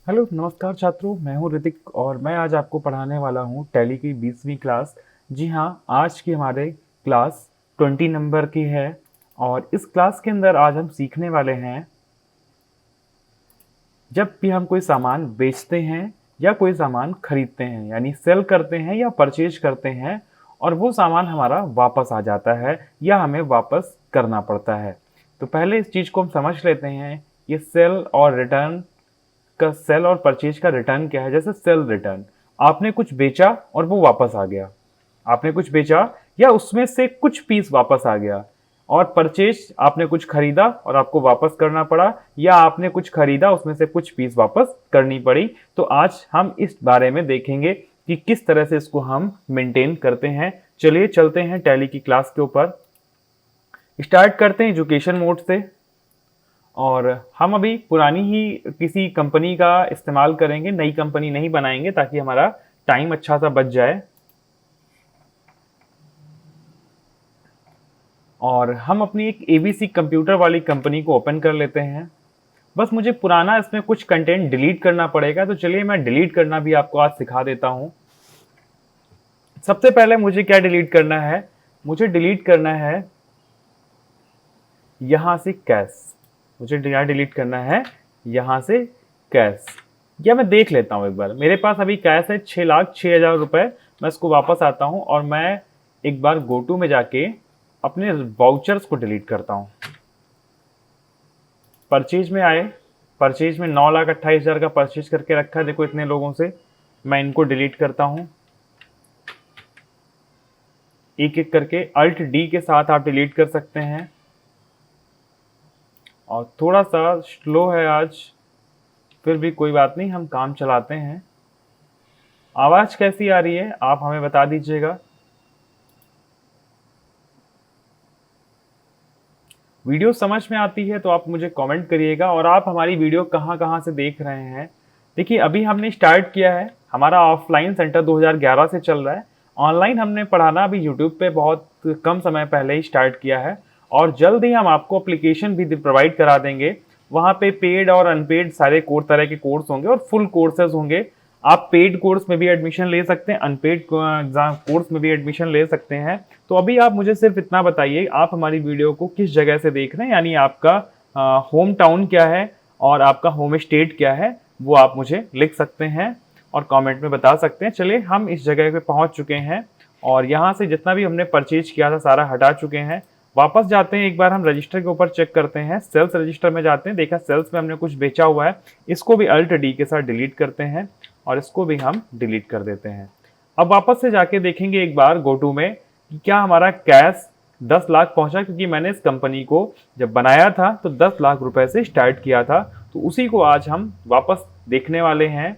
Hello नमस्कार छात्रों, मैं हूं ऋतिक और मैं आज आपको पढ़ाने वाला हूं टैली की 20वीं क्लास। जी हां, आज की हमारे क्लास 20 नंबर की है और इस क्लास के अंदर आज हम सीखने वाले हैं, जब भी हम कोई सामान बेचते हैं या कोई सामान खरीदते हैं यानी सेल करते हैं या परचेज करते हैं और वो सामान हमारा वापस आ जाता है या हमें वापस करना पड़ता है। तो पहले इस चीज़ को हम समझ लेते हैं, ये सेल और रिटर्न का सेल और परचेज का रिटर्न क्या है। जैसे सेल रिटर्न, आपने कुछ बेचा और वो वापस आ गया, आपने कुछ बेचा या उसमें से कुछ पीस वापस आ गया। और परचेज, आपने कुछ खरीदा और आपको वापस करना पड़ा, या आपने कुछ खरीदा उसमें से कुछ पीस वापस करनी पड़ी। तो आज हम इस बारे में देखेंगे कि किस तरह से इसको हम मेंटेन करते हैं। चलिए चलते हैं टैली की क्लास के ऊपर। स्टार्ट करते हैं एजुकेशन मोड से और हम अभी पुरानी ही किसी कंपनी का इस्तेमाल करेंगे, नई कंपनी नहीं बनाएंगे ताकि हमारा टाइम अच्छा सा बच जाए। और हम अपनी एक एबीसी कंप्यूटर वाली कंपनी को ओपन कर लेते हैं। बस मुझे पुराना इसमें कुछ कंटेंट डिलीट करना पड़ेगा, तो चलिए मैं डिलीट करना भी आपको आज सिखा देता हूँ। सबसे पहले मुझे क्या डिलीट करना है, मुझे डिलीट करना है यहाँ से कैश। मुझे यहाँ डिलीट करना है यहाँ से कैश। या मैं देख लेता हूँ एक बार, मेरे पास अभी कैश है 6,06,000 रुपये। मैं इसको वापस आता हूँ और मैं एक बार गोटू में जाके अपने वाउचर्स को डिलीट करता हूँ। परचेज में आए, परचेज में 9,28,000 का परचेज करके रखा है, देखो इतने लोगों से। मैं इनको डिलीट करता हूँ एक एक करके। अल्ट डी के साथ आप डिलीट कर सकते हैं। और थोड़ा सा स्लो है आज, फिर भी कोई बात नहीं, हम काम चलाते हैं। आवाज कैसी आ रही है आप हमें बता दीजिएगा। वीडियो समझ में आती है तो आप मुझे कमेंट करिएगा। और आप हमारी वीडियो कहाँ कहाँ से देख रहे हैं। देखिए अभी हमने स्टार्ट किया है, हमारा ऑफलाइन सेंटर 2011 से चल रहा है। ऑनलाइन हमने पढ़ाना अभी यूट्यूब पे बहुत कम समय पहले ही स्टार्ट किया है और जल्द ही हम आपको एप्लीकेशन भी प्रोवाइड करा देंगे। वहाँ पे पेड और अनपेड सारे तरह के कोर्स होंगे और फुल कोर्सेज होंगे। आप पेड कोर्स में भी एडमिशन ले सकते हैं, अनपेड एग्जाम कोर्स में भी एडमिशन ले सकते हैं। तो अभी आप मुझे सिर्फ इतना बताइए, आप हमारी वीडियो को किस जगह से देख रहे हैं, यानी आपका होम टाउन क्या है और आपका होम स्टेट क्या है, वो आप मुझे लिख सकते हैं और कमेंट में बता सकते हैं। चलिए हम इस जगह पे पहुंच चुके हैं और यहाँ से जितना भी हमने परचेज किया था सारा हटा चुके हैं। वापस जाते हैं, एक बार हम रजिस्टर के ऊपर चेक करते हैं। सेल्स रजिस्टर में जाते हैं, देखा सेल्स में हमने कुछ बेचा हुआ है, इसको भी अल्ट डी के साथ डिलीट करते हैं और इसको भी हम डिलीट कर देते हैं। अब वापस से जाके देखेंगे एक बार गोटू में कि क्या हमारा कैश 10 लाख पहुंचा, क्योंकि मैंने इस कंपनी को जब बनाया था तो 10 लाख रुपए से स्टार्ट किया था। तो उसी को आज हम वापस देखने वाले हैं।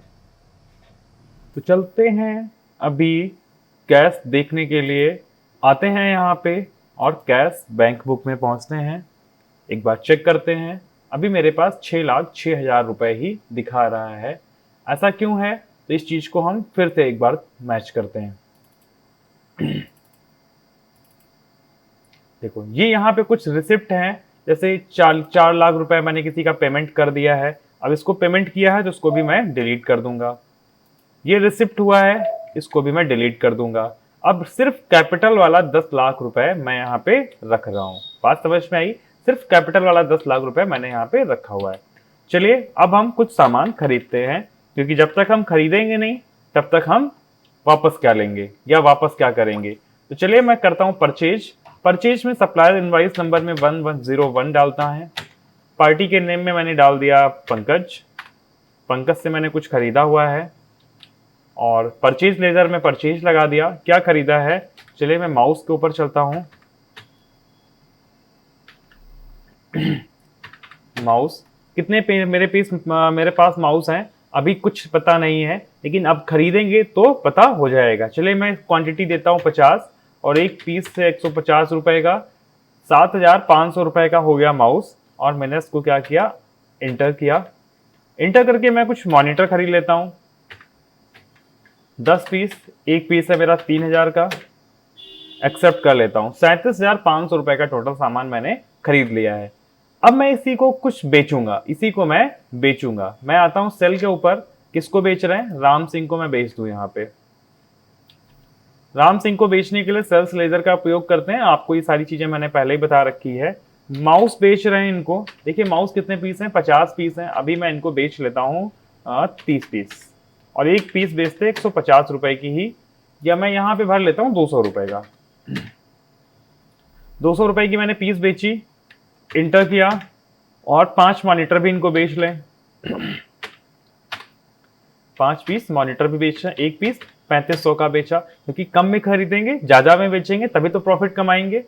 तो चलते हैं अभी कैश देखने के लिए, आते हैं यहाँ पे और कैश बैंक बुक में पहुंचते हैं। एक बार चेक करते हैं, अभी मेरे पास 6,06,000 रुपए ही दिखा रहा है। ऐसा क्यों है, तो इस चीज को हम फिर से एक बार मैच करते हैं। देखो ये यहाँ पे कुछ रिसिप्ट हैं, जैसे 4 लाख रुपए मैंने किसी का पेमेंट कर दिया है। अब इसको पेमेंट किया है तो इसको भी मैं डिलीट कर दूंगा। ये रिसिप्ट हुआ है, इसको भी मैं डिलीट कर दूंगा। अब सिर्फ कैपिटल वाला 10 लाख रुपए मैं यहाँ पे रख रहा हूँ। बात समझ में आई, सिर्फ कैपिटल वाला 10 लाख रुपए मैंने यहाँ पे रखा हुआ है। चलिए अब हम कुछ सामान खरीदते हैं, क्योंकि जब तक हम खरीदेंगे नहीं तब तक हम वापस क्या लेंगे या वापस क्या करेंगे। तो चलिए मैं करता हूँ परचेज। परचेज में सप्लायर इनवाइस नंबर में 1101 डालता है। पार्टी के नेम में मैंने डाल दिया पंकज। पंकज से मैंने कुछ खरीदा हुआ है और परचेज लेजर में परचेज लगा दिया। क्या खरीदा है, चलिए मैं माउस के ऊपर चलता हूं। माउस कितने मेरे पास माउस हैं, अभी कुछ पता नहीं है, लेकिन अब खरीदेंगे तो पता हो जाएगा। चलिए मैं क्वांटिटी देता हूँ 50 और एक पीस से 150 रुपए का 7,500 रुपए का हो गया माउस। और मैंने इसको क्या किया, इंटर किया। इंटर करके मैं कुछ मॉनिटर खरीद लेता हूँ 10 पीस। एक पीस है मेरा 3,000 का, एक्सेप्ट कर लेता हूँ। 37,500 रुपए का टोटल सामान मैंने खरीद लिया है। अब मैं इसी को कुछ बेचूंगा, इसी को मैं बेचूंगा। मैं आता हूं सेल के ऊपर, किसको बेच रहे हैं, राम सिंह को मैं बेच दूं। यहाँ पे राम सिंह को बेचने के लिए सेल्स लेजर का उपयोग करते हैं। आपको ये सारी चीजें मैंने पहले ही बता रखी है। माउस बेच रहे हैं इनको, देखिए माउस कितने पीस हैं, 50 पीस हैं। अभी मैं इनको बेच लेता हूँ 30 पीस, और एक पीस बेचते 150 रुपए की ही, या मैं यहाँ पे भर लेता हूँ 200 रुपए का। 200 रुपए की मैंने पीस बेची, इंटर किया, और 5 मॉनिटर भी इनको बेच लें। 5 पीस मॉनिटर भी बेचा, एक पीस 3500 का बेचा, क्योंकि कम में खरीदेंगे, ज्यादा में बेचेंगे तभी तो प्रॉफिट कमाएंगे।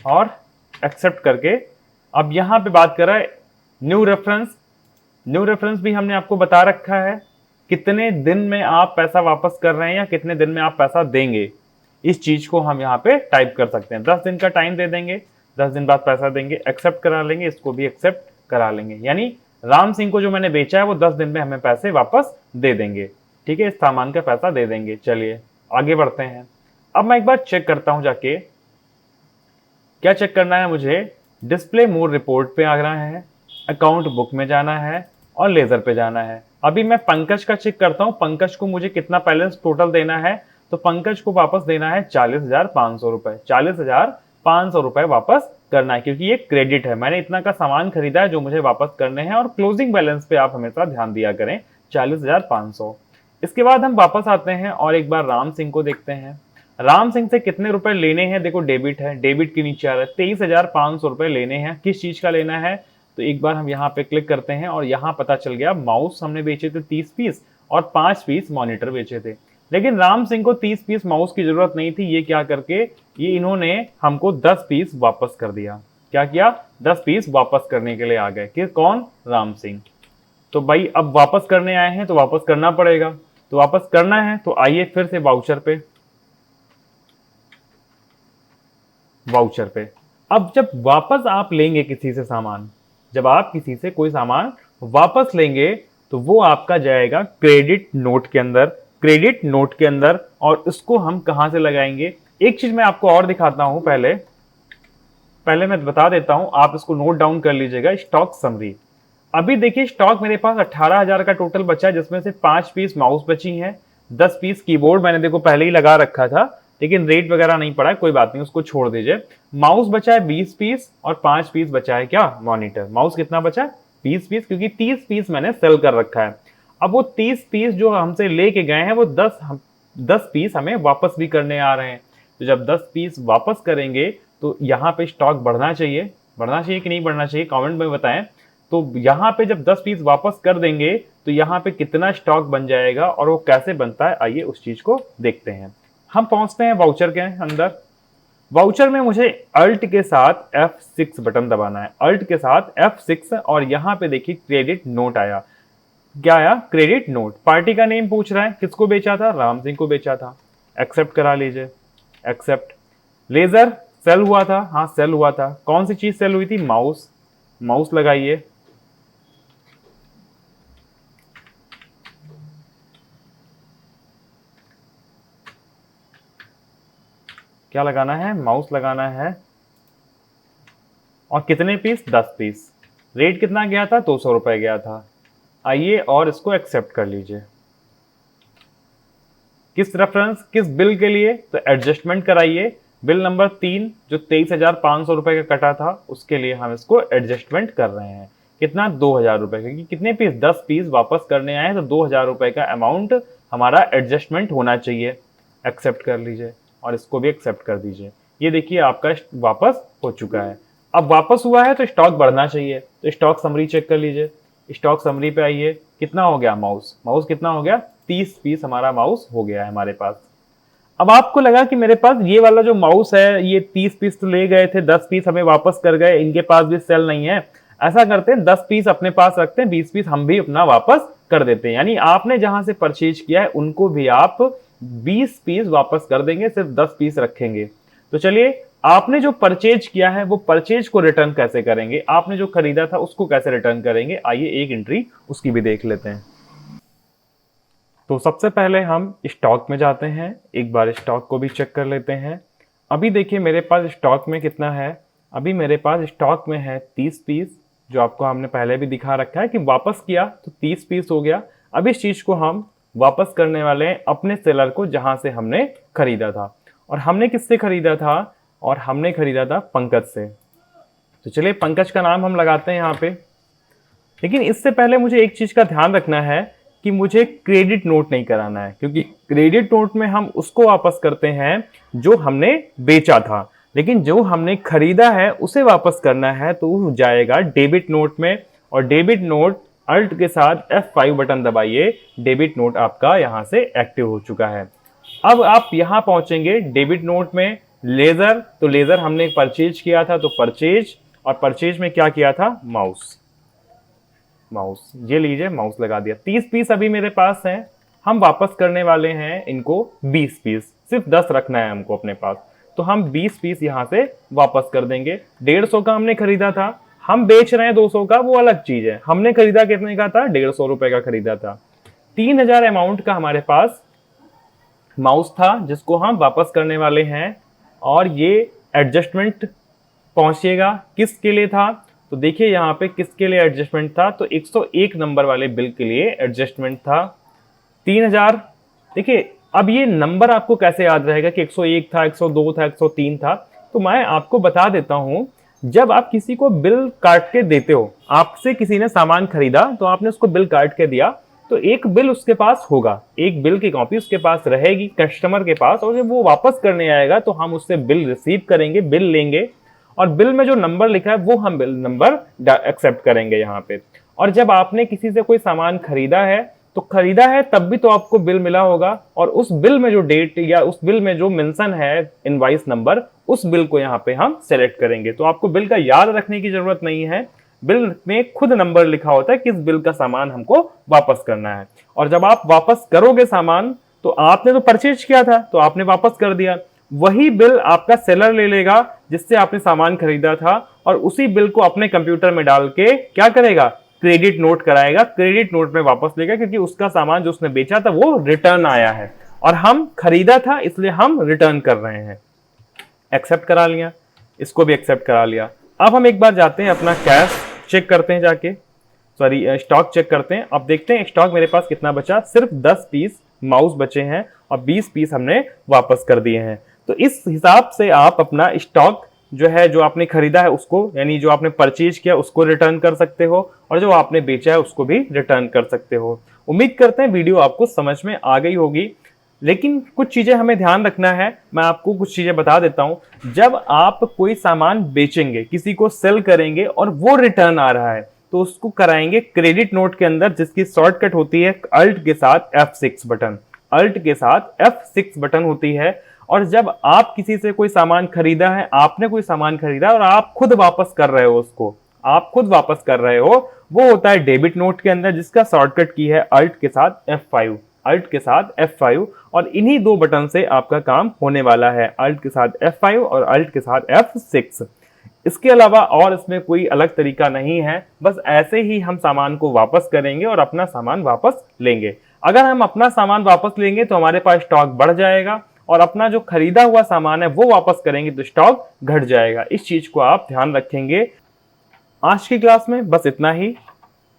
और एक्सेप्ट करके अब यहां पे बात कर रहा है न्यू रेफरेंस। न्यू रेफरेंस भी हमने आपको बता रखा है, कितने दिन में आप पैसा वापस कर रहे हैं या कितने दिन में आप पैसा देंगे, इस चीज को हम यहाँ पे टाइप कर सकते हैं। 10 दिन का टाइम दे देंगे, 10 दिन बाद पैसा देंगे, एक्सेप्ट करा लेंगे, इसको भी एक्सेप्ट करा लेंगे। यानी राम सिंह को जो मैंने बेचा है वो 10 दिन में हमें पैसे वापस दे देंगे। ठीक है, इस सामान का पैसा दे देंगे। चलिए आगे बढ़ते हैं। अब मैं एक बार चेक करता हूं जाके, क्या चेक करना है मुझे, डिस्प्ले मोर रिपोर्ट पे आना है, अकाउंट बुक में जाना है, और लेजर पे जाना है। अभी मैं पंकज का चेक करता हूं, पंकज को मुझे कितना बैलेंस टोटल देना है। तो पंकज को वापस देना है 40,500 रुपए, 40,500 रुपए वापस करना है, क्योंकि ये क्रेडिट है, मैंने इतना का सामान खरीदा है जो मुझे वापस करने हैं। और क्लोजिंग बैलेंस पे आप हमेशा ध्यान दिया करें, 40,500। इसके बाद हम वापस आते हैं और एक बार राम सिंह को देखते हैं। राम सिंह से कितने रुपए लेने हैं, देखो डेबिट है, डेबिट के नीचे आ रहा है 23,500 रुपए लेने हैं। किस चीज का लेना है, तो एक बार हम यहाँ पे क्लिक करते हैं और यहाँ पता चल गया माउस हमने बेचे थे 30 पीस और 5 पीस मॉनिटर बेचे थे। लेकिन राम सिंह को 30 पीस माउस की जरूरत नहीं थी। ये क्या करके, ये इन्होंने हमको 10 पीस वापस कर दिया। क्या किया, 10 पीस वापस करने के लिए आ गए। कि कौन, राम सिंह। तो भाई अब वापस करने आए हैं तो वापस करना पड़ेगा, तो वापस करना है तो आइए फिर से वाउचर पे, वाउचर पे। अब जब वापस आप लेंगे किसी से सामान, जब आप किसी से कोई सामान वापस लेंगे तो वो आपका जाएगा क्रेडिट नोट के अंदर, क्रेडिट नोट के अंदर। और इसको हम कहां से लगाएंगे, एक चीज मैं आपको और दिखाता हूं। पहले मैं बता देता हूं, आप इसको नोट डाउन कर लीजिएगा। स्टॉक समरी, अभी देखिए स्टॉक मेरे पास 18,000 का टोटल बचा है, जिसमें से 5 पीस माउस बची हैं, 10 पीस कीबोर्ड मैंने देखो पहले ही लगा रखा था, लेकिन रेट वगैरह नहीं पड़ा है, कोई बात नहीं, उसको छोड़ दीजिए। माउस बचा है 20 पीस और 5 पीस बचा है क्या, मॉनिटर। माउस कितना बचा है, 20 पीस, क्योंकि 30 पीस मैंने सेल कर रखा है। अब वो 30 पीस जो हमसे लेके गए हैं वो 10 पीस हमें वापस भी करने आ रहे हैं। तो जब 10 पीस वापस करेंगे तो यहाँ पे स्टॉक बढ़ना चाहिए, बढ़ना चाहिए कि नहीं बढ़ना चाहिए, कमेंट में बताएं। तो यहाँ पे जब 10 पीस वापस कर देंगे तो यहाँ पे कितना स्टॉक बन जाएगा और वो कैसे बनता है, आइए उस चीज को देखते हैं। हम पहुंचते हैं वाउचर के अंदर। वाउचर में मुझे अल्ट के साथ F6 बटन दबाना है, अल्ट के साथ F6, और यहाँ पे देखिए क्रेडिट नोट आया। क्या आया, क्रेडिट नोट। पार्टी का नेम पूछ रहा है, किसको बेचा था, राम सिंह को बेचा था। एक्सेप्ट करा लीजिए, एक्सेप्ट। लेजर सेल हुआ था, हाँ सेल हुआ था। कौन सी चीज सेल हुई थी, माउस। माउस लगाइए, क्या लगाना है, माउस लगाना है। और कितने पीस, 10 पीस। रेट कितना गया था, 200 रुपए गया था। आइए और इसको एक्सेप्ट कर लीजिए। किस रेफरेंस, किस बिल के लिए, तो एडजस्टमेंट कराइए। बिल नंबर 3 जो 23,500 रुपए का कटा था, उसके लिए हम इसको एडजस्टमेंट कर रहे हैं। कितना, 2,000 रुपए, क्योंकि कितने पीस, 10 पीस वापस करने आए तो 2,000 रुपए का अमाउंट हमारा एडजस्टमेंट होना चाहिए। एक्सेप्ट कर लीजिए और इसको भी एक्सेप्ट कर दीजिए। ये देखिए आपका वापस हो चुका है। अब वापस हुआ है तो स्टॉक बढ़ना चाहिए, तो स्टॉक समरी चेक कर लीजिए। स्टॉक समरी पे आइए, कितना हो गया, माउस, माउस कितना हो गया, 30 पीस हमारा माउस हो गया है हमारे पास। अब आपको लगा कि मेरे पास ये वाला जो माउस है, ये 30 पीस तो ले गए थे, 10 पीस हमें वापस कर गए, इनके पास भी सेल नहीं है। ऐसा करते हैं 10 पीस अपने पास रखते हैं, 20 पीस हम भी अपना वापस कर देते हैं। यानी आपने जहां से परचेज किया है उनको भी आप 20 पीस वापस कर देंगे, सिर्फ 10 पीस रखेंगे। तो चलिए, आपने जो परचेज किया है वो परचेज को रिटर्न कैसे करेंगे, आपने जो खरीदा था उसको कैसे रिटर्न करेंगे, आइए एक एंट्री उसकी भी देख लेते हैं। तो सबसे पहले हम स्टॉक में जाते हैं, एक बार स्टॉक को भी चेक कर लेते हैं। अभी देखिए मेरे पास स्टॉक में कितना है, अभी मेरे पास स्टॉक में है 30 पीस, जो आपको हमने पहले भी दिखा रखा है कि वापस किया तो 30 पीस हो गया। अब इस चीज को हम वापस करने वाले हैं अपने सेलर को जहां से हमने खरीदा था। और हमने किससे खरीदा था? और हमने खरीदा था पंकज से। तो चलिए पंकज का नाम हम लगाते हैं यहाँ पे। लेकिन इससे पहले मुझे एक चीज का ध्यान रखना है कि मुझे क्रेडिट नोट नहीं कराना है, क्योंकि क्रेडिट नोट में हम उसको वापस करते हैं जो हमने बेचा था, लेकिन जो हमने खरीदा है उसे वापस करना है तो वो जाएगा डेबिट नोट में। और डेबिट नोट अल्ट के साथ F5 बटन दबाइए, डेबिट नोट आपका यहां से एक्टिव हो चुका है। अब आप यहां पहुंचेंगे डेबिट नोट में लेजर, तो लेजर हमने परचेज किया था तो परचेज, और परचेज में क्या किया था? माउस। माउस ये लीजिए, माउस लगा दिया। 30 पीस अभी मेरे पास हैं, हम वापस करने वाले हैं इनको 20 पीस, सिर्फ 10 रखना है हमको अपने पास। तो हम 20 पीस यहाँ से वापस कर देंगे। 150 का हमने खरीदा था, हम बेच रहे हैं 200 का, वो अलग चीज है। हमने खरीदा कितने का था? 150 रुपए का खरीदा था। 3000 अमाउंट का हमारे पास माउस था जिसको हम वापस करने वाले हैं। और ये एडजस्टमेंट पहुंचिएगा किसके लिए था? तो देखिए यहाँ पे किसके लिए एडजस्टमेंट था, तो 101 नंबर वाले बिल के लिए एडजस्टमेंट था। 3000। देखिए अब ये नंबर आपको कैसे याद रहेगा कि 101 था, 102 था, 103 था? तो मैं आपको बता देता हूं, जब आप किसी को बिल काट के देते हो, आपसे किसी ने सामान खरीदा तो आपने उसको बिल काट के दिया, तो एक बिल उसके पास होगा, एक बिल की कॉपी उसके पास रहेगी कस्टमर के पास। और जब वो वापस करने आएगा तो हम उससे बिल रिसीव करेंगे, बिल लेंगे, और बिल में जो नंबर लिखा है वो हम बिल नंबर एक्सेप्ट करेंगे यहाँ पे। और जब आपने किसी से कोई सामान खरीदा है तो खरीदा है तब भी तो आपको बिल मिला होगा, और उस बिल में जो डेट या उस बिल में जो मेंशन है इनवॉइस नंबर, उस बिल को यहाँ पे हम सेलेक्ट करेंगे। तो आपको बिल का याद रखने की जरूरत नहीं है, बिल में खुद नंबर लिखा होता है किस बिल का सामान हमको वापस करना है। और जब आप वापस करोगे सामान, तो आपने तो परचेज किया था तो आपने वापस कर दिया, वही बिल आपका सेलर ले लेगा जिससे आपने सामान खरीदा था, और उसी बिल को अपने कंप्यूटर में डाल के क्या करेगा? क्रेडिट नोट कराएगा, क्रेडिट नोट में वापस लेगा, क्योंकि उसका सामान जो उसने बेचा था वो रिटर्न आया है और हम खरीदा था इसलिए हम रिटर्न कर रहे हैं। एक्सेप्ट करा लिया, इसको भी एक्सेप्ट करा लिया। अब हम एक बार जाते हैं अपना कैश चेक करते हैं, जाके सॉरी स्टॉक चेक करते हैं। अब देखते हैं स्टॉक मेरे पास कितना बचा। सिर्फ 10 पीस माउस बचे हैं और 20 पीस हमने वापस कर दिए हैं। तो इस हिसाब से आप अपना स्टॉक जो है, जो आपने खरीदा है उसको, यानी जो आपने परचेज किया उसको रिटर्न कर सकते हो, और जो आपने बेचा है उसको भी रिटर्न कर सकते हो। उम्मीद करते हैं वीडियो आपको समझ में आ गई होगी, लेकिन कुछ चीजें हमें ध्यान रखना है। मैं आपको कुछ चीजें बता देता हूं। जब आप कोई सामान बेचेंगे, किसी को सेल करेंगे और वो रिटर्न आ रहा है, तो उसको कराएंगे क्रेडिट नोट के अंदर, जिसकी शॉर्टकट होती है अल्ट के साथ F6 बटन। अल्ट के साथ F6 बटन होती है। और जब आप किसी से कोई सामान खरीदा है, आपने कोई सामान खरीदा और आप खुद वापस कर रहे हो उसको, आप खुद वापस कर रहे हो, वो होता है डेबिट नोट के अंदर, जिसका शॉर्टकट की है अल्ट के साथ F5। अल्ट के साथ F5, और इन्हीं दो बटन से आपका काम होने वाला है, अल्ट के साथ F5 और अल्ट के साथ F6। इसके अलावा और इसमें कोई अलग तरीका नहीं है, बस ऐसे ही हम सामान को वापस करेंगे और अपना सामान वापस लेंगे। अगर हम अपना सामान वापस लेंगे तो हमारे पास स्टॉक बढ़ जाएगा, और अपना जो खरीदा हुआ सामान है वो वापस करेंगे तो स्टॉक घट जाएगा। इस चीज को आप ध्यान रखेंगे। आज की क्लास में बस इतना ही।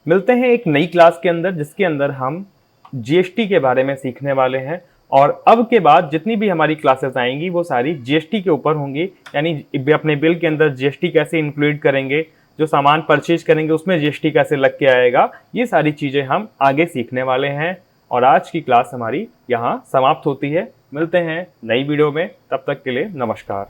मिलते हैं एक नई क्लास के अंदर, जिसके अंदर हम जीएसटी के बारे में सीखने वाले हैं। और अब के बाद जितनी भी हमारी क्लासेस आएंगी वो सारी जीएसटी के ऊपर होंगी, यानी अपने बिल के अंदर जीएसटी कैसे इंक्लूड करेंगे, जो सामान परचेज करेंगे उसमें जीएसटी कैसे लग के आएगा, ये सारी चीजें हम आगे सीखने वाले हैं। और आज की क्लास हमारी यहाँ समाप्त होती है। मिलते हैं नई वीडियो में, तब तक के लिए नमस्कार।